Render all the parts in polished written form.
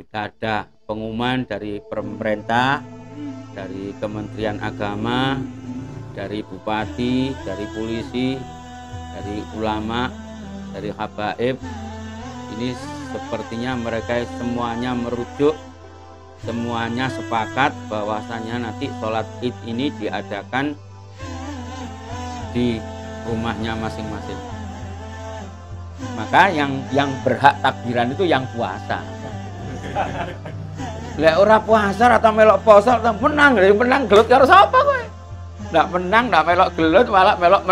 Jika ada pengumuman dari pemerintah, dari Kementerian Agama, dari bupati, dari polisi, dari ulama, dari habaib, ini sepertinya mereka semuanya merujuk, semuanya sepakat bahwasanya nanti sholat id ini diadakan di rumahnya masing-masing. Maka yang berhak takbiran itu yang puasa. Lek ora puasa atau melok poso menang gelut karo sapa kowe? Ndak menang, ndak melok gelut, malah melok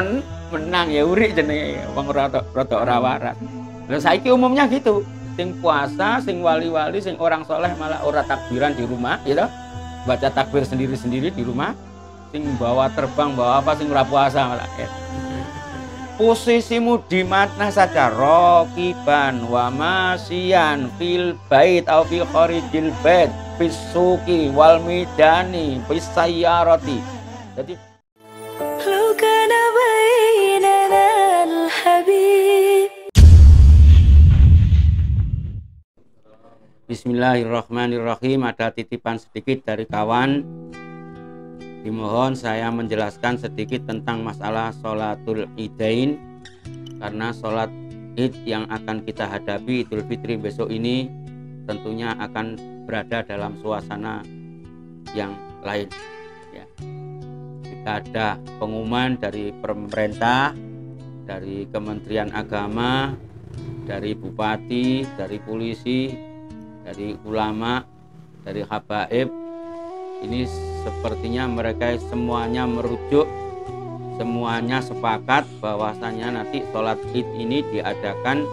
menang ya uri jenenge wong rada ora waras. Lha saiki umumnya gitu. Sing puasa, sing wali-wali, sing orang soleh malah ora takbiran di rumah, gitu. Baca takbir sendiri-sendiri di rumah. Sing bawa terbang, bawa apa, sing ora puasa malah. Ya. Posisimu di mana saja, rokiban wa masyian fil bait atau fi kharijil bait, fis suqi wal midani, fis sayyarati. Jadi Bismillahirrahmanirrahim. Ada titipan sedikit dari kawan. Dimohon saya menjelaskan sedikit tentang masalah sholatul idain, karena sholat id yang akan kita hadapi Idul Fitri besok ini tentunya akan berada dalam suasana yang lain ya. Jika ada pengumuman dari pemerintah, dari Kementerian Agama, dari bupati, dari polisi, dari ulama, dari habaib, ini sepertinya mereka semuanya merujuk, semuanya sepakat bahwasanya nanti sholat id ini diadakan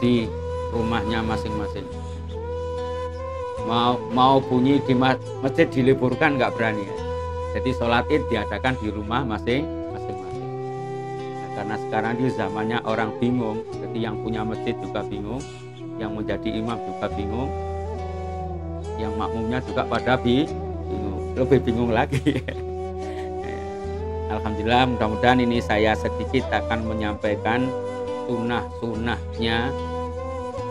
di rumahnya masing-masing. Mau bunyi di masjid diliburkan nggak berani ya. Jadi sholat id diadakan di rumah masing-masing. Nah, karena sekarang di zamannya orang bingung, jadi yang punya masjid juga bingung, yang menjadi imam juga bingung, yang makmumnya juga pada bingung, lebih bingung lagi. Alhamdulillah, mudah-mudahan ini saya sedikit akan menyampaikan sunnah-sunnahnya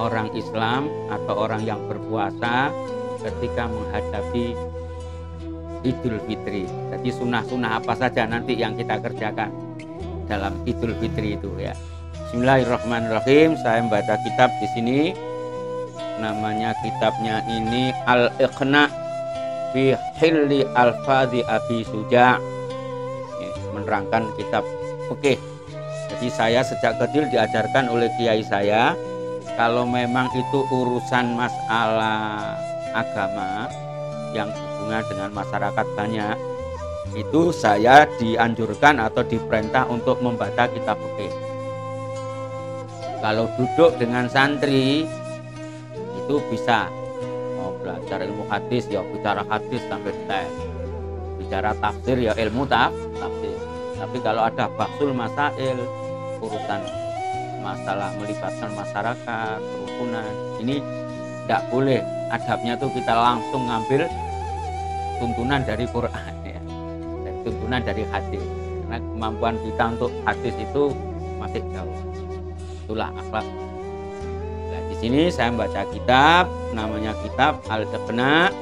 orang Islam atau orang yang berpuasa ketika menghadapi Idul Fitri. Jadi sunnah-sunnah apa saja nanti yang kita kerjakan dalam Idul Fitri itu ya. Bismillahirrahmanirrahim. Saya membaca kitab di sini. Namanya kitabnya ini Al-Iqna fi Hilli Al-Fadhi Abi Suja'. Menerangkan kitab fikih. Jadi saya sejak kecil diajarkan oleh kiai saya, kalau memang itu urusan masalah agama yang hubungan dengan masyarakat banyak, itu saya dianjurkan atau diperintah untuk membaca kitab fikih. Kalau duduk dengan santri itu bisa mau belajar ilmu hadis ya bicara hadis sampai detail, bicara tafsir ya ilmu tafsir. Tapi kalau ada bahsul masail, urusan masalah melibatkan masyarakat, kerukunan, ini tidak boleh. Adabnya tuh kita langsung ngambil tuntunan dari Quran ya, dan tuntunan dari hadis. Karena kemampuan kita untuk hadis itu masih jauh. Itulah akhlak. Nah, di sini saya membaca kitab, namanya kitab Al-Iqna,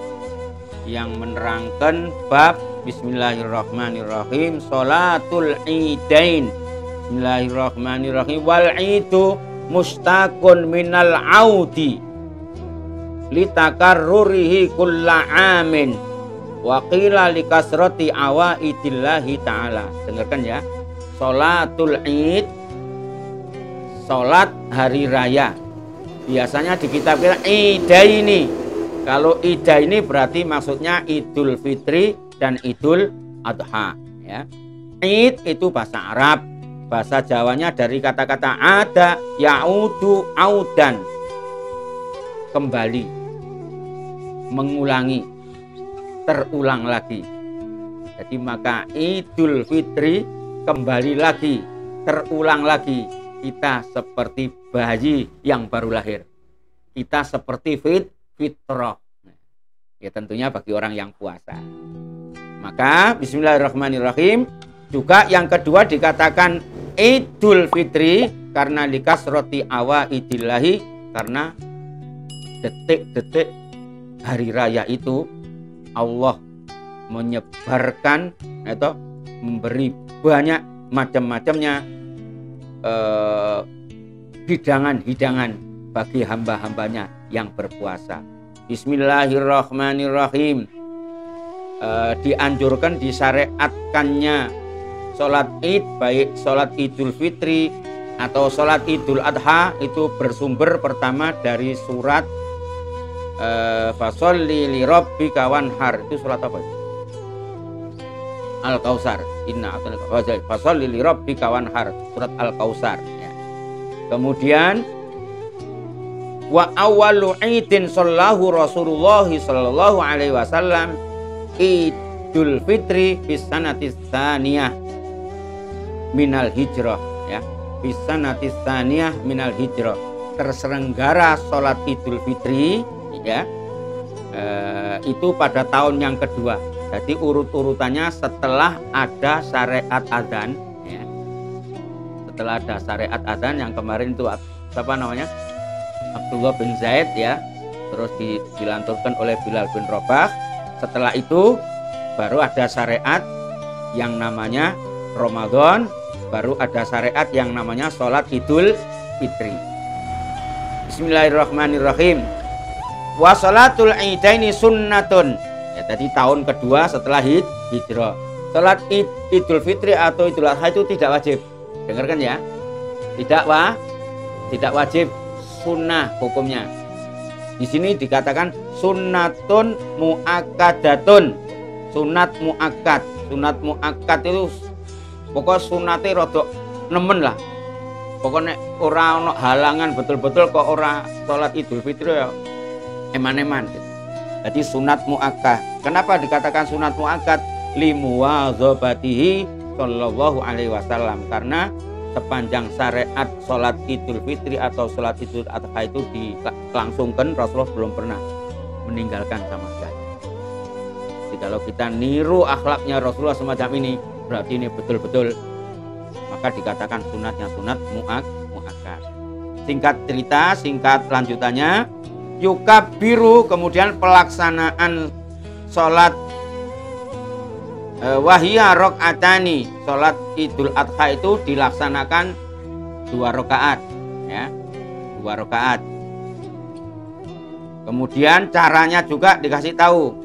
yang menerangkan bab Bismillahirrahmanirrahim, sholatul idain. Bismillahirrahmanirrahim. Wal idu mustaqun minal audi litakarrurihi kulla amin wa qila likasrati awaidillahi ta'ala. Dengarkan ya. Sholatul id, sholat hari raya. Biasanya di kitab kita idaini. Kalau idaini berarti maksudnya Idul Fitri dan Idul Adha ya. Id itu bahasa Arab, bahasa Jawanya dari kata-kata ada, yaudu, audan, kembali, mengulangi, terulang lagi. Jadi maka Idul Fitri kembali lagi, terulang lagi. Kita seperti bayi yang baru lahir. Kita seperti fitrah. Ya tentunya bagi orang yang puasa. Maka Bismillahirrahmanirrahim. Juga yang kedua dikatakan Idul Fitri karena likasroti awaidillahi, karena detik-detik hari raya itu Allah menyebarkan atau memberi banyak macam-macamnya hidangan-hidangan bagi hamba-hambanya yang berpuasa. Bismillahirrahmanirrahim. Dianjurkan, disyariatkannya sholat id, baik sholat idul fitri atau sholat idul adha, itu bersumber pertama dari surat fasholli li rabbika wanhar. Itu surat apa? Al-Kautsar. Inna fasholli li rabbika wanhar, surat Al-Kautsar ya. Kemudian wa awwalu idin sallahu Rasulullah sallallahu alaihi wasallam Idul Fitri bis sanatis tsaniyah minal hijrah ya. Bis sanatis tsaniyah minal hijrah. Terselenggara sholat Idul Fitri ya, itu pada tahun yang kedua. Jadi urut-urutannya setelah ada syariat adzan ya. Setelah ada syariat adzan yang kemarin itu siapa namanya? Abdullah bin Zaid ya. Terus dilanturkan oleh Bilal bin Rabah. Setelah itu baru ada syariat yang namanya Ramadan, baru ada syariat yang namanya sholat Idul Fitri. Bismillahirrahmanirrahim. Wa sholatul idaini sunnatun. Ya, tadi tahun kedua setelah hijrah. Sholat Idul Fitri atau Idul Adha itu tidak wajib. Dengarkan ya. Tidak wajib, sunnah hukumnya. Di sini dikatakan sunnatun muakkadatun. Sunat muakkad. Sunat muakkad itu pokok sunate rodok nemen lah. Pokoknya orang ono halangan betul-betul kok orang sholat Idul Fitri ya eman-eman. Jadi sunat muakkad. Kenapa dikatakan sunat muakkad? Limuwadzabatihi sallallahu alaihi wasallam. Karena sepanjang syariat sholat Idul Fitri atau sholat Idul Adha itu dilangsungkan, Rasulullah belum pernah meninggalkan sama sekali. Jadi kalau kita niru akhlaknya Rasulullah semacam ini, berarti ini betul-betul, maka dikatakan sunatnya sunat muakkad. Singkat cerita, singkat lanjutannya, yukabiru, kemudian pelaksanaan sholat wahiyya rakaatani, sholat Idul Adha itu dilaksanakan 2 rakaat ya, 2 rakaat. Kemudian caranya juga dikasih tahu.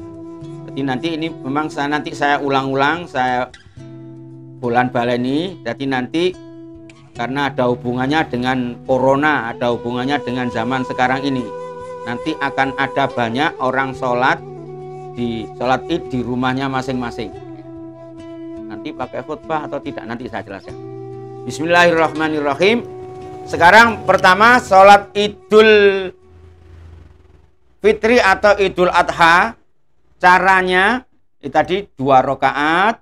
Jadi nanti ini memang nanti saya ulang-ulang, saya bulan baleni. Jadi nanti karena ada hubungannya dengan corona, ada hubungannya dengan zaman sekarang ini, nanti akan ada banyak orang sholat id di rumahnya masing-masing. Nanti pakai khutbah atau tidak, nanti saya jelaskan. Bismillahirrahmanirrahim. Sekarang pertama sholat Idul Fitri atau Idul Adha. Caranya tadi 2 rakaat.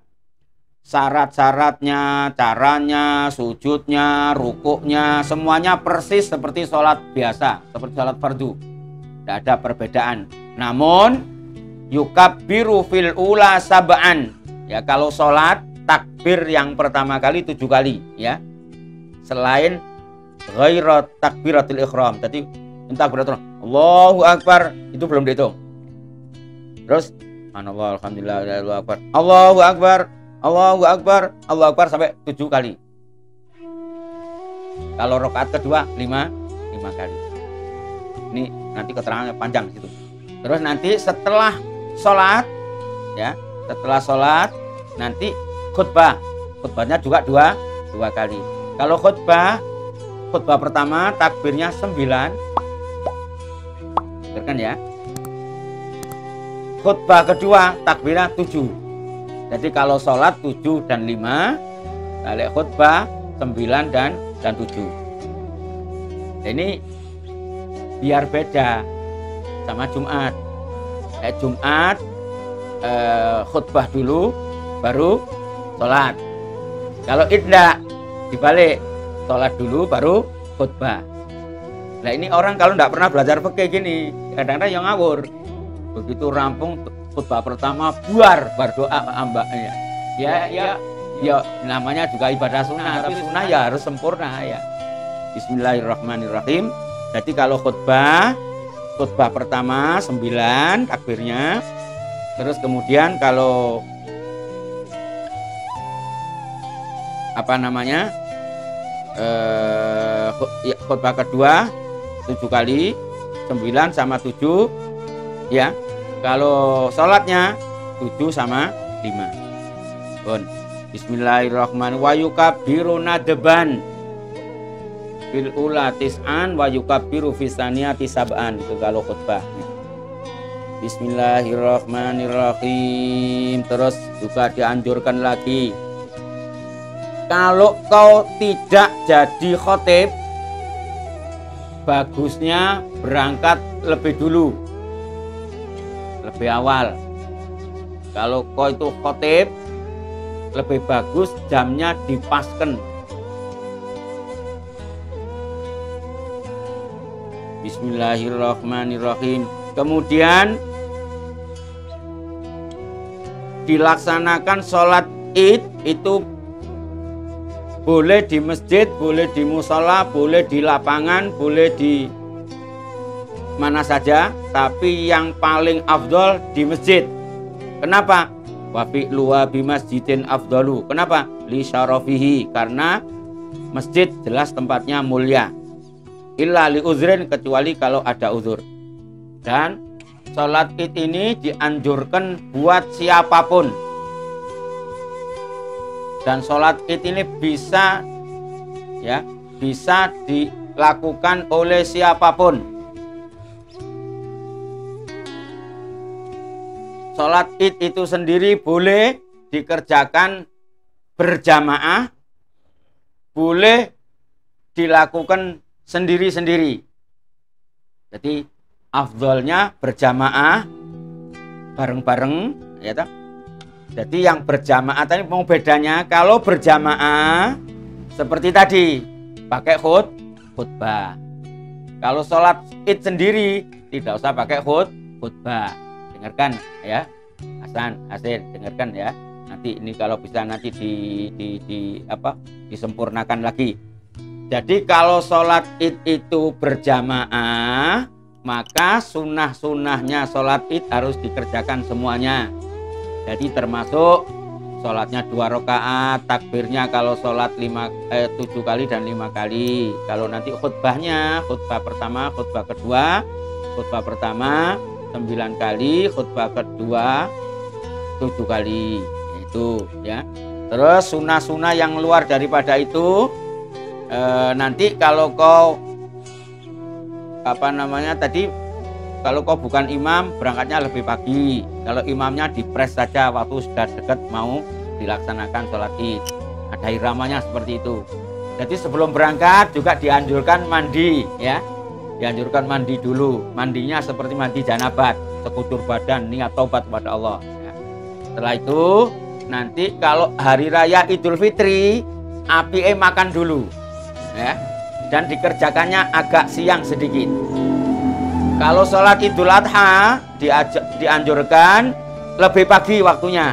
Syarat-syaratnya, caranya, sujudnya, rukuknya, semuanya persis seperti sholat biasa, seperti sholat fardu. Tidak ada perbedaan. Namun yukabbiru fil ula sab'an. Ya, kalau sholat takbir yang pertama kali 7 kali ya. Selain ghairat takbiratul ihram. Tadi takbiratul Allahu Akbar itu belum dihitung. Terus subhanallah, alhamdulillah, Allahu Akbar, Allahu Akbar, Allahu Akbar, Allahu Akbar sampai 7 kali. Kalau rakaat kedua 5 kali. Ini nanti keterangannya panjang situ. Terus nanti setelah sholat ya, setelah sholat nanti khutbahnya juga 2 kali. Kalau khutbah pertama takbirnya 9, kan ya. Khutbah kedua takbirnya 7. Jadi kalau sholat 7 dan 5, balik khutbah 9 dan 7. Ini biar beda sama Jumat. Jumat khutbah dulu baru sholat. Kalau id enggak, dibalik, sholat dulu baru khutbah. Nah ini orang kalau enggak pernah belajar fikih gini, kadang-kadang yang ngawur. Begitu rampung khutbah pertama buar berdoa ambaknya. Ya namanya juga ibadah sunnah, tapi sunnah ya harus sempurna ya. Bismillahirrahmanirrahim. Jadi kalau khutbah khutbah pertama 9 takbirnya. Terus kemudian kalau khutbah kedua 7 kali, 9 sama 7 ya. Kalau sholatnya 7 sama 5. Bon. Bismillahirrahmanirrahim. Wa yukabbiru nadban fil ula tis'an wa yukabbiru fis tsaniyati sab'an. Itu kalau khutbah. Bismillahirrahmanirrahim. Terus juga dianjurkan lagi, kalau kau tidak jadi khotib, bagusnya berangkat lebih dulu, lebih awal. Kalau kau itu khotib, lebih bagus jamnya dipaskan. Bismillahirrahmanirrahim. Kemudian dilaksanakan sholat id itu boleh di masjid, boleh di musola, boleh di lapangan, boleh di mana saja, tapi yang paling afdol di masjid. Kenapa? Wa fi'luha bi masjidin afdalu. Kenapa? Li syarafihi, karena masjid jelas tempatnya mulia. Illa li uzrin, kecuali kalau ada uzur. Dan sholat id ini dianjurkan buat siapapun. Dan sholat id ini bisa dilakukan oleh siapapun. Sholat id itu sendiri boleh dikerjakan berjamaah, boleh dilakukan sendiri-sendiri. Jadi afdolnya berjamaah bareng-bareng, ya toh. Jadi yang berjamaah tadi mau bedanya, kalau berjamaah seperti tadi pakai khutbah. Kalau sholat id sendiri tidak usah pakai khutbah. Dengarkan ya, Hasan, dengarkan ya. Nanti ini kalau bisa nanti disempurnakan lagi. Jadi kalau sholat id itu berjamaah, maka sunnah-sunnahnya sholat id harus dikerjakan semuanya. Jadi termasuk sholatnya 2 rakaat, takbirnya kalau sholat 7 kali dan 5 kali. Kalau nanti khutbahnya, khutbah pertama, khutbah kedua, khutbah pertama 9 kali, khutbah kedua 7 kali, itu ya. Terus sunnah-sunnah yang luar daripada itu, nanti kalau kau kalau kau bukan imam, berangkatnya lebih pagi. Kalau imamnya dipres saja waktu sudah dekat mau dilaksanakan sholat id, ada iramanya seperti itu. Jadi sebelum berangkat juga dianjurkan mandi ya. Dianjurkan mandi dulu. Mandinya seperti mandi janabat, sekutur badan, niat taubat kepada Allah ya. Setelah itu nanti kalau hari raya Idul Fitri, apike makan dulu ya. Dan dikerjakannya agak siang sedikit. Kalau sholat Idul Adha dianjurkan lebih pagi waktunya,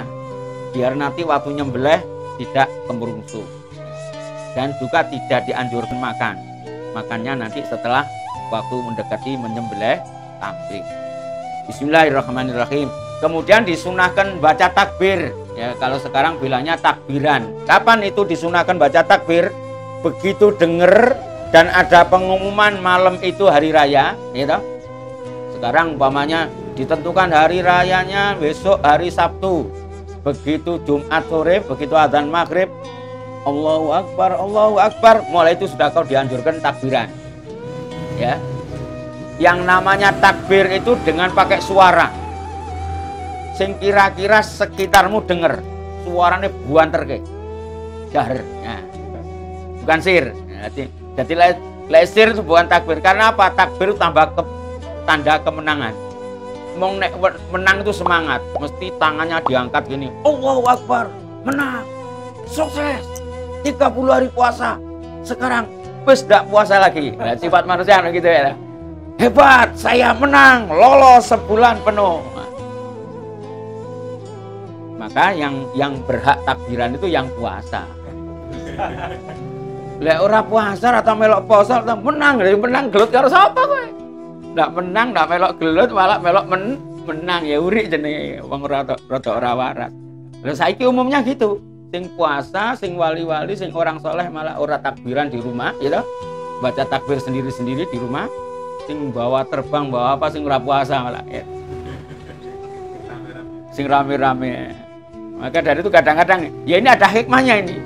biar nanti waktu nyembelih tidak kemurungsu. Dan juga tidak dianjurkan makan. Makannya nanti setelah waktu mendekati menyembelih kambing. Bismillahirrahmanirrahim. Kemudian disunahkan baca takbir. Ya, kalau sekarang bilangnya takbiran. Kapan itu disunahkan baca takbir? Begitu dengar dan ada pengumuman malam itu hari raya, gitu. Sekarang umpamanya ditentukan hari rayanya besok hari Sabtu. Begitu Jumat sore, begitu adzan maghrib, Allahu Akbar, Allahu Akbar, mulai itu sudah kau dianjurkan takbiran. Ya, yang namanya takbir itu dengan pakai suara, sing kira-kira sekitarmu dengar, suaranya buanter ke, jahar, nah, bukan sir. Jadi sir itu bukan takbir. Karena apa? Takbir itu tanda kemenangan. Mau menang itu semangat, mesti tangannya diangkat gini, Allahu Akbar, menang, sukses, 30 hari puasa, sekarang wis gak puasa lagi. Nah, sifat manusia gitu ya. Hebat, saya menang, lolos sebulan penuh. Nah, maka yang berhak takbiran itu yang puasa. Lek ora puasa atau melok poso menang gelut karo sapa kowe? ndak menang, ndak melok gelut, malah melok menang ya uri jenenge wong rada ora waras. Lha saiki umumnya gitu. Sing puasa, sing wali-wali, sing orang soleh malah ora takbiran di rumah, gitu. Baca takbir sendiri-sendiri di rumah. Sing bawa terbang, bawa apa, sing ora puasa malah. Ya. Sing rame-rame. Maka dari itu kadang-kadang, ya ini ada hikmahnya ini.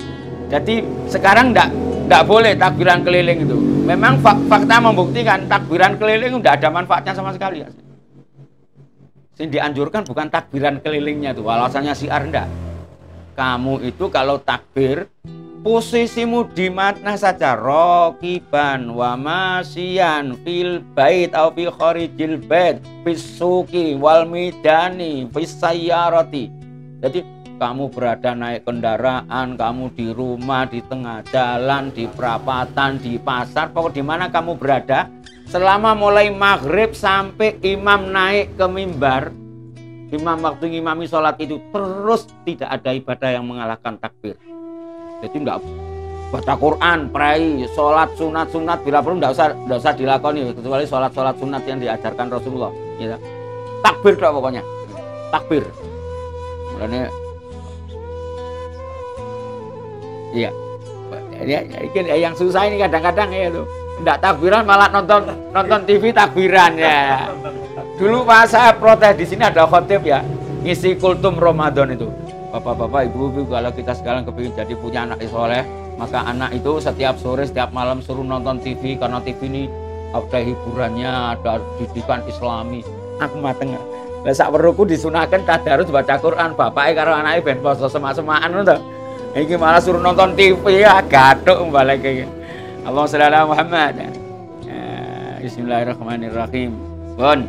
Jadi sekarang ndak boleh takbiran keliling itu. Memang fakta membuktikan takbiran keliling ndak ada manfaatnya sama sekali. Yang dianjurkan bukan takbiran kelilingnya itu, alasannya syiar ndak. Kamu itu kalau takbir, posisimu di mana saja, rokiban wa masyian fil bait atau fil kharijil bait, fis suqi wal midani, fis sayyarati. Jadi kamu berada naik kendaraan, kamu di rumah, di tengah jalan, di perapatan, di pasar, pokoknya di mana kamu berada, selama mulai maghrib sampai imam naik ke mimbar, imam waktu ngimami sholat itu terus tidak ada ibadah yang mengalahkan takbir. Jadi enggak baca Quran, pray, sholat sunat bila perlu enggak usah dilakoni kecuali sholat sunat yang diajarkan Rasulullah. Ya. Takbir tok pokoknya, takbir. Mulanya, iya. Ya, yang susah ini kadang-kadang ya tuh, enggak takbiran malah nonton TV takbiran ya. Dulu pas saya protes di sini ada khotib ya, ngisi kultum Ramadan itu. Bapak-bapak, ibu-ibu, kalau kita sekarang kepingin jadi punya anak soleh, maka anak itu setiap sore, setiap malam suruh nonton TV, karena TV ini ada hiburannya, ada didikan Islami. Aku mateng. Lah sak weruku disunahkan tadarus baca Quran, bapake karo anake ben poso semak-semakan ngono to. Iki malah suruh nonton TV ya, gathuk balik iki. Allahumma shalli ala Muhammad. Bismillahirrahmanirrahim. Bon.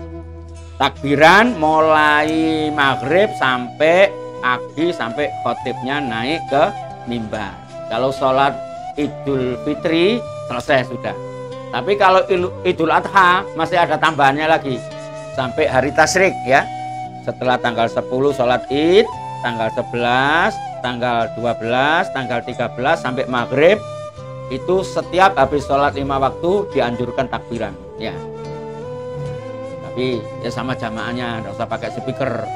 Takbiran mulai maghrib sampai pagi sampai khotibnya naik ke mimbar. Kalau sholat Idul Fitri selesai sudah. Tapi kalau Idul Adha masih ada tambahannya lagi sampai hari tasyrik ya. Setelah tanggal 10 sholat Id, tanggal 11, tanggal 12, tanggal 13 sampai maghrib itu setiap habis sholat 5 waktu dianjurkan takbiran ya. Tapi ya sama jamaahnya, nggak usah pakai speaker.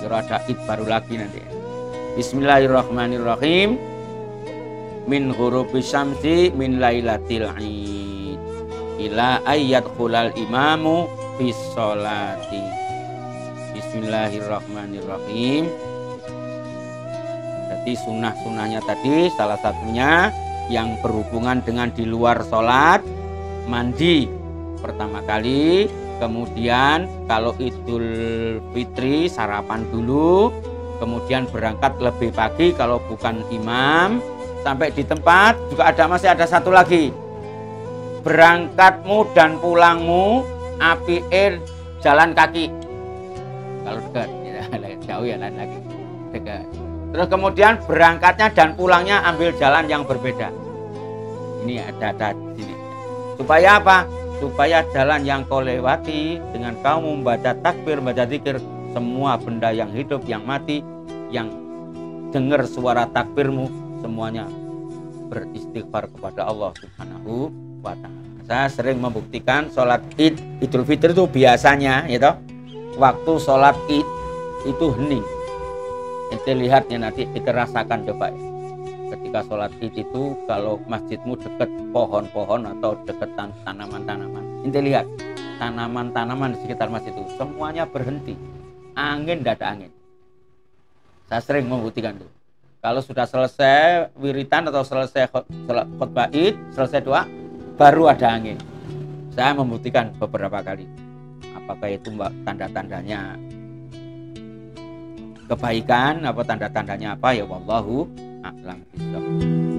Kira ada id baru lagi nanti. Bismillahirrahmanirrahim. Min ghurubi syamsi min lailatil id ila ayat khulal imamu fis sholati. Bismillahirrahmanirrahim. Jadi sunnah-sunnahnya tadi salah satunya yang berhubungan dengan di luar sholat, mandi pertama kali. Kemudian kalau Idul Fitri sarapan dulu, kemudian berangkat lebih pagi kalau bukan imam, sampai di tempat juga masih ada satu lagi. Berangkatmu dan pulangmu apike jalan kaki. Kalau dekat, ya, jauh ya lain lagi. Dekat. Terus kemudian berangkatnya dan pulangnya ambil jalan yang berbeda. Ini ada di sini. Supaya apa? Supaya jalan yang kau lewati dengan kau membaca takbir, membaca zikir, semua benda yang hidup, yang mati, yang dengar suara takbirmu, semuanya beristighfar kepada Allah Subhanahu wa Ta'ala. Saya sering membuktikan sholat Id, Idul Fitri itu biasanya, gitu, waktu sholat Id itu hening. Ente lihat ya nanti, kita rasakan coba ya. Ketika sholat Id itu kalau masjidmu dekat pohon-pohon atau dekat tanaman-tanaman, ente lihat tanaman-tanaman di sekitar masjid itu semuanya berhenti, angin tidak ada angin. Saya sering membuktikan itu. Kalau sudah selesai wiritan atau selesai khutbah Id, selesai doa, baru ada angin. Saya membuktikan beberapa kali. Apakah itu tanda-tandanya kebaikan, apa tanda-tandanya apa ya, wallahu a'lam bishawab.